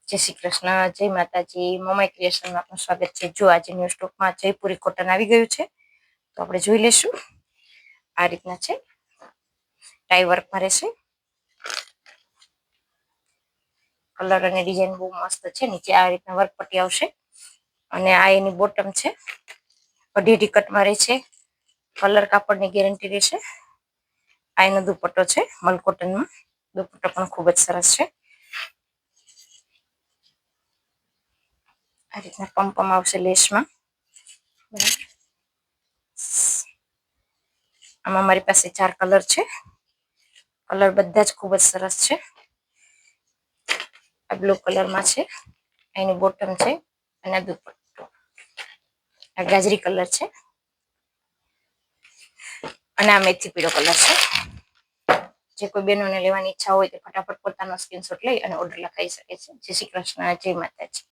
જય શ્રી કૃષ્ણ, જય માતાજી, મમાઈ ક્રિએશનમાં આપનું સ્વાગત છે। જો આજે ન્યૂ સ્ટોકમાં જયપુરી કોટન આવી ગયું છે, તો આપણે જોઈ લેશું। આ રીતના છે, ટાઈ વર્કમાં રહેશે। કલર અને ડિઝાઇન બહુ મસ્ત છે। નીચે આ રીતના વર્ક પટ્ટી આવશે અને આ એની બોટમ છે, અઢી કટમાં રહે છે। કલર કાપડની ગેરંટી રહેશે। આ એનો દુપટ્ટો છે, મલ કોટનમાં। દુપટ્ટો પણ ખૂબ જ સરસ છે। આ રીતના પંપમ આવશે લેસમાં। આમાં મારી પાસે 4 કલર છે। કલર બધા જ ખૂબ જ સરસ છે। આ બ્લુ કલરમાં છે, એની બોટમ છે અને દુપટ્ટો। આ ગાજરી કલર છે અને આ મેથી પીળો કલર છે। જે કોઈ બહેનોને લેવાની ઈચ્છા હોય તે ફટાફટ પોતાનો સ્ક્રીનશોટ લઈ અને ઓર્ડર લખાઈ શકે છે। જય શ્રી કૃષ્ણ, જય માતાજી।